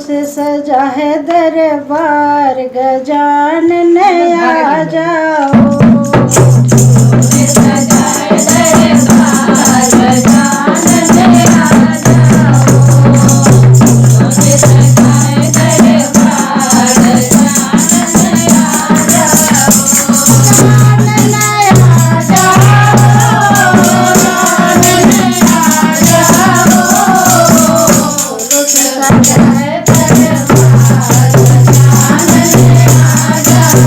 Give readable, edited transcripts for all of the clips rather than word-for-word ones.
से सजा है दरबार, गजानन आ जाओ। से सजा है दरबार, गजानन आ जाओ। से सजा है दरबार, गजानन आ जाओ। गजानन आ जाओ, गजानन आ जाओ। से सजा है दरबार, गजानन आ जाओ।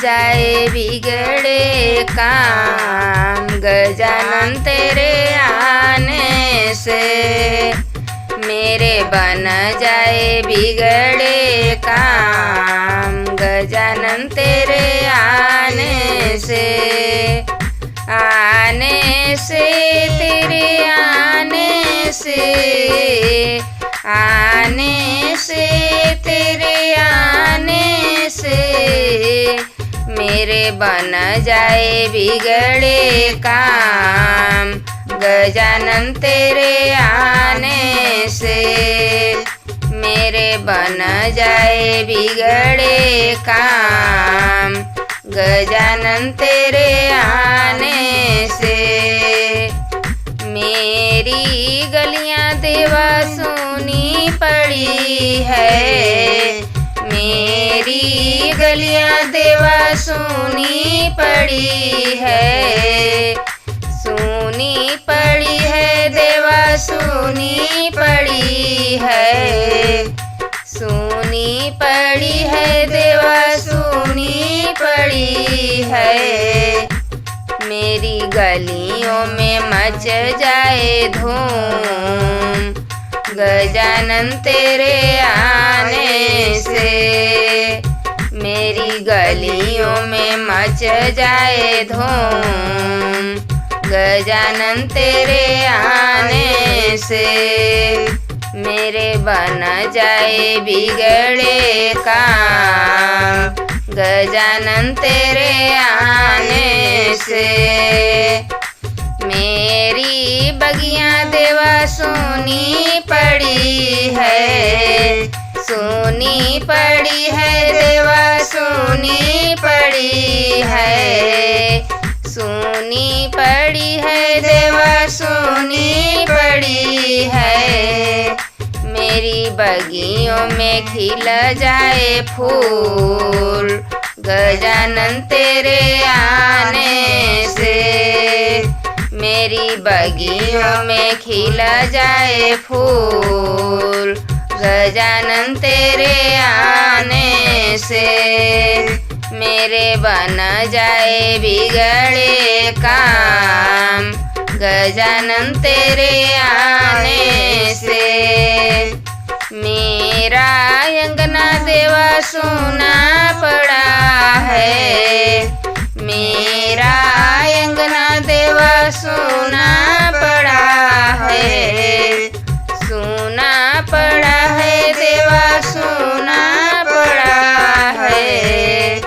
जाए बिगड़े काम गजानन तेरे आने से, मेरे बन जाए बिगड़े काम गजानन तेरे आने से, आने से तेरे आने से, आने से तेरे आने से, मेरे बन जाए बिगड़े काम गजानन तेरे आने से मेरे बन जाए बिगड़े काम। गजानन तेरे आने से मेरी गलियां देवा सुनी पड़ी है। मेरी गलियां देवा सुनी पड़ी है। सुनी पड़ी है देवा सुनी पड़ी है। सुनी पड़ी है देवा सुनी पड़ी है। मेरी गलियों में मच जाए धूम। गजानन तेरे आने से मेरी गलियों में मच जाए धूम। गजानन तेरे आने से मेरे बन जाए बिगड़े काम। गजानन तेरे आने से मेरी बगियां देवा सोनी पड़ी है। सोनी पड़ी है देवा सोनी पड़ी है। सोनी पड़ी है देवा सोनी पड़ी है। मेरी बगियों में खिल जाए फूल। गजानन तेरे आने से मेरी बगियों में खिल जाए फूल। गजानन तेरे आने से मेरे बन जाए बिगड़े काम। गजानन तेरे आने से मेरा अंगना देवा सोना पड़ा है। मेरा अंगना देवा सोना पड़ा है। सोना पड़ा है देवा सोना पड़ा है।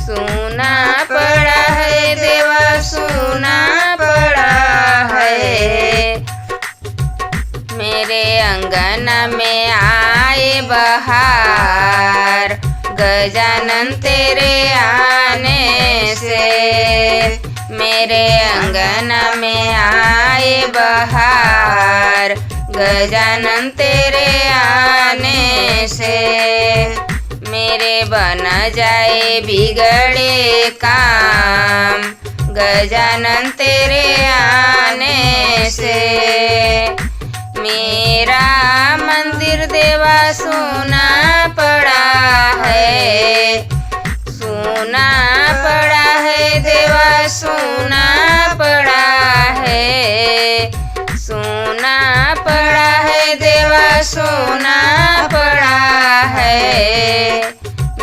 सोना पड़ा है देवा सोना पड़ा है। मेरे अंगना में आए बहार। गजानन तेरे आने से मेरे अंगना में आए बहार। गजानन तेरे आने से मेरे बन जाए बिगड़े काम। गजानन तेरे आने से मेरा मंदिर देवा सोना पड़ा है। सोना पड़ा है देवा सोना पड़ा है। सोना पड़ा है देवा सोना पड़ा है।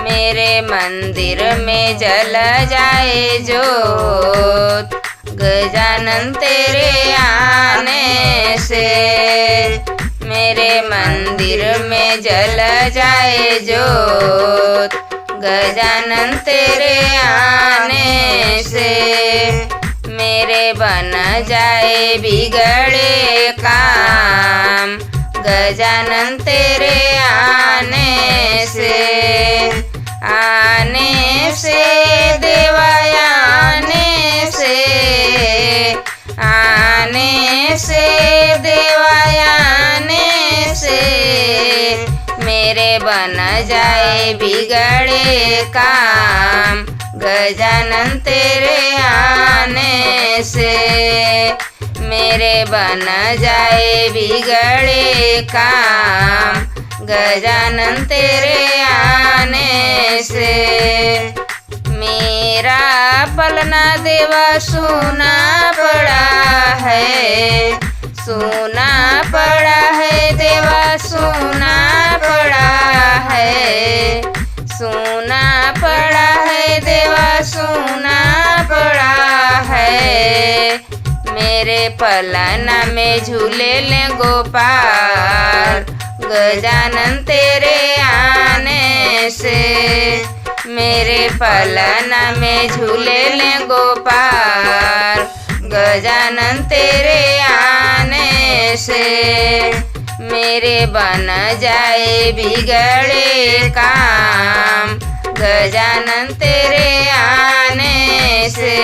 मेरे मंदिर में जल जाए जोत। गजानन तेरे आने से मेरे मंदिर में जल जाए जोत। गजानन तेरे आने से मेरे बन जाए बिगड़े काम। गजानन तेरे आने से देवा आने से देवा आने से मेरे बन जाए बिगड़े काम। गजानन तेरे आने से मेरे बन जाए बिगड़े काम। गजानन तेरे आने से मेरा पलना देवा सोना पड़ा है। सोना पड़ा है देवा सोना पड़ा है। सोना पड़ा है देवा सोना पड़ा है। मेरे पलना में झूले ले गोपाल। गजानन तेरे आने से मेरे पलना में झूले ले गोपाल। गजानन तेरे आने से मेरे बन जाए बिगड़े काम। गजानन तेरे आने से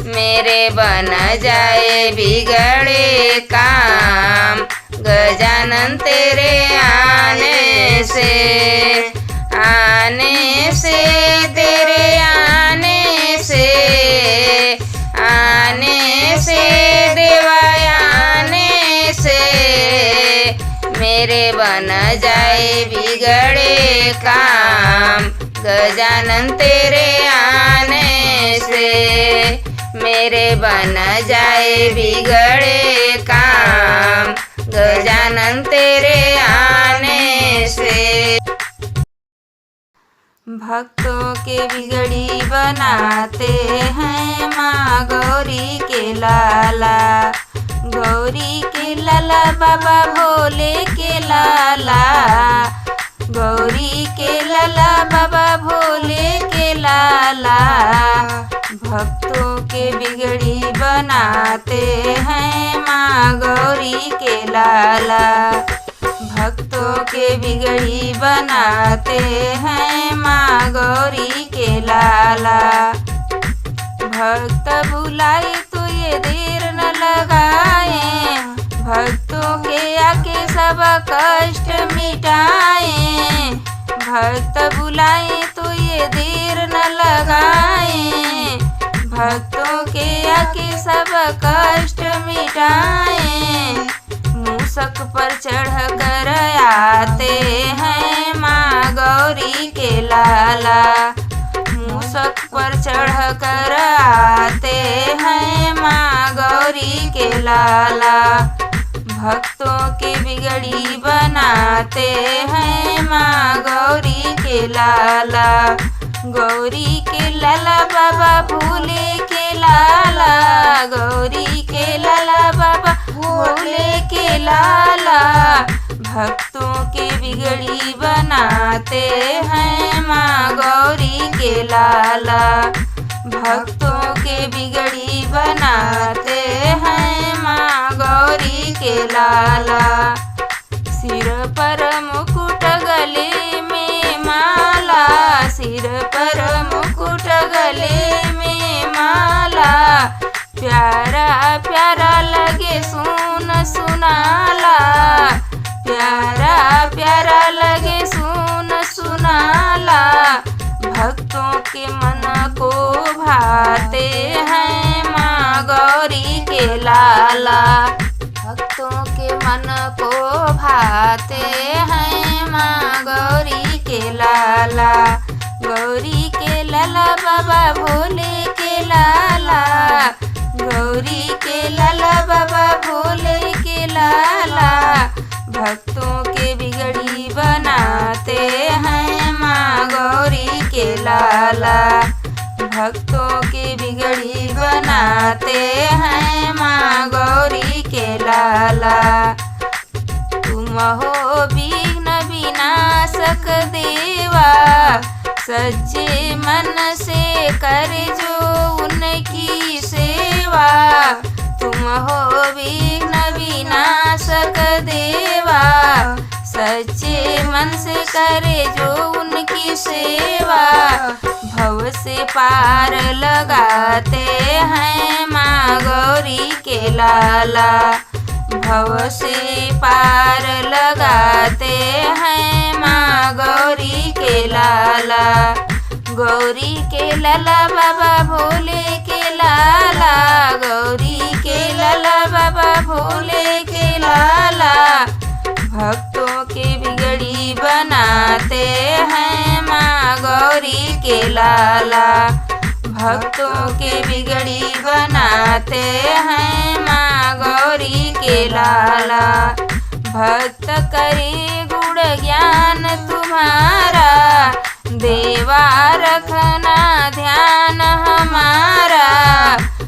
मेरे बन जाए बिगड़े काम। गजानन तेरे आने से तेरे आने से देवा आने से मेरे बन जाए बिगड़े काम। गजानन तेरे आने से मेरे बन जाए बिगड़े काम। गजानन तेरे आने से भक्तों के बिगड़ी बनाते हैं माँ गौरी के लाला। गौरी के लाला बाबा भोले के लाला। गौरी के लाला बाबा भोले के लाला। भक्तों के बिगड़ी बनाते हैं माँ गौरी के लाला। भक्तों के बिगड़ी बनाते हैं माँ गौरी के लाला। भक्त बुलाए तो ये देर न लगाए। भक्तों के आके सब कष्ट मिटाए। भक्त बुलाए तो ये देर न लगाए। भक्तों के आके सब कष्ट मिटाए। मूसक पर चढ़ कर आते हैं माँ गौरी के लाला। मूसक पर चढ़ कर आते हैं माँ गौरी के लाला। भक्तों के बिगड़ी बनाते हैं माँ गौरी के लाला। गौरी के लाला बाबा भोले के लाला। गौरी के लाला बाबा भोले के लाला। भक्तों के बिगड़ी बनाते हैं माँ गौरी के लाला। भक्तों के बिगड़ी बनाते हैं माँ गौरी के लाला। सिर पर मुकुट गले में माला। सिर पर मुकुट गले में माला। प्यारा प्यारा लगे सुन सुनाला। प्यारा प्यारा लगे सुन सुनाला। भक्तों के मन को भाते हैं माँ गौरी के लाला। भक्तों के मन को भाते हैं माँ गौरी के लाला। गौरी के लाला बाबा भोले के लाला। गौरी के लाला बाबा भोले के लाला। भक्तों के बिगड़ी बनाते हैं माँ गौरी के लाला। भक्तों के बिगड़ी बनाते हैं माँ गौरी के लाला। तुम हो विघ्न विनाशक देवा। सच्चे मन से कर जो उनकी सेवा। तुम हो विघ्न विनाशक देवा। सच्चे मन से करे जो उनकी सेवा। भव से पार लगाते हैं माँ गौरी के लाला। भव से पार लगाते हैं माँ गौरी के लाला। गौरी के लाला बाबा भोले के लाला। गौरी के लाला बाबा भोले के लाला। भक्तों के बिगड़ी बनाते हैं माँ गौरी के लाला। भक्तों के बिगड़ी बनाते हैं माँ गौरी के लाला। भक्त करे गुण ज्ञान तुम्हारा। देवा रखना ध्यान हमारा।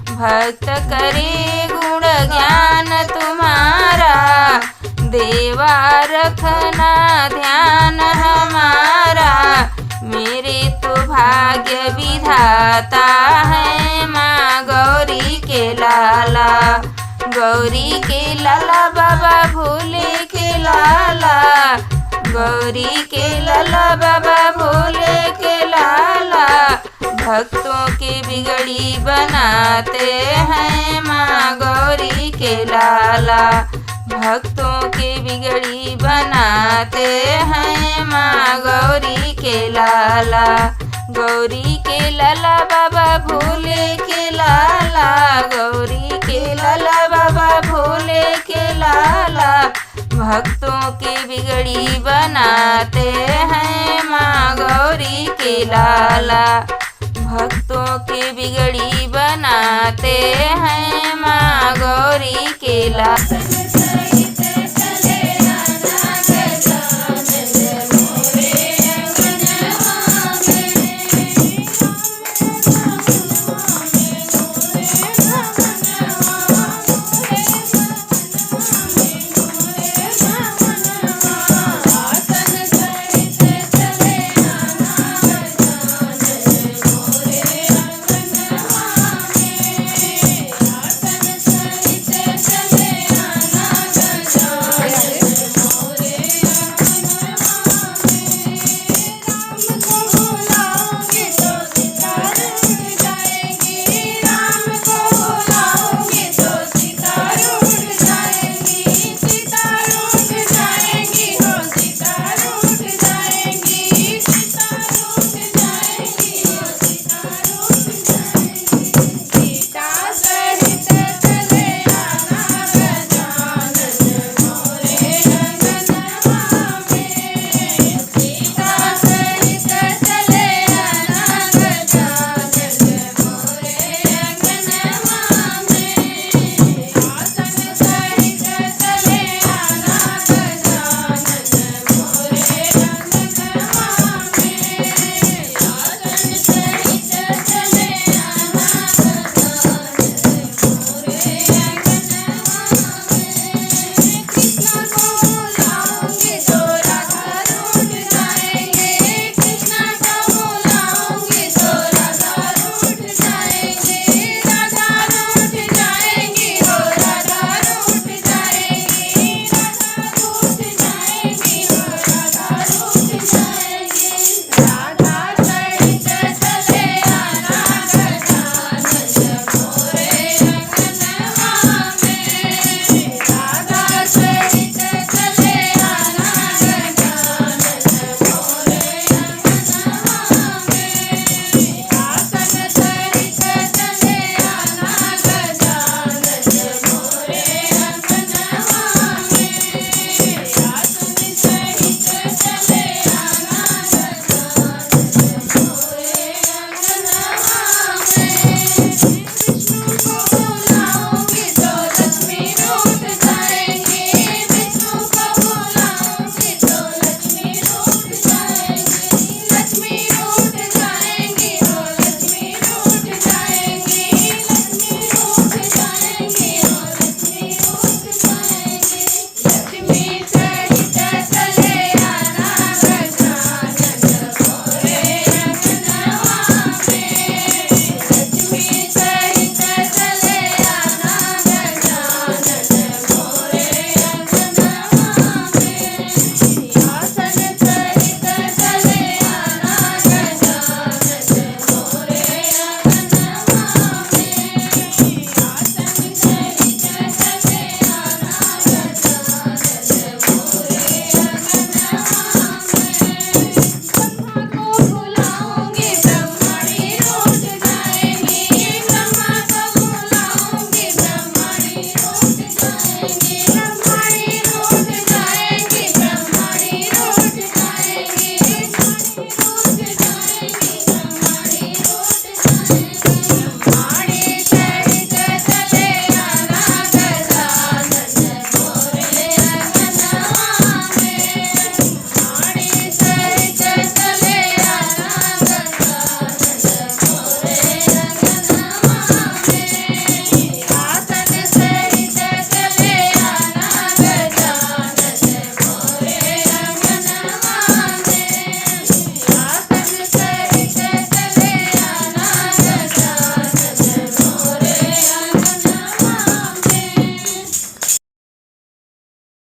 भक्त करे गुण ज्ञान तुम्हारा। देवा रखना ध्यान हमारा। मेरे तो भाग्य विधाता है माँ गौरी के लाला। लाला। गौरी के लाला बाबा भोले के लाला, गौरी के लाला बाबा भोले के लाला। भक्तों की बिगड़ी बनाते हैं माँ गौरी के लाला, भक्तों की बिगड़ी बनाते हैं माँ गौरी के लाला। गौरी के लाला बाबा भोले के लाला, गौरी के लाला बाबा भोले के लाला। भक्तों की बिगड़ी बनाते हैं माँ गौरी के लाला, भक्तों की बिगड़ी बनाते हैं माँ गौरी के लाला।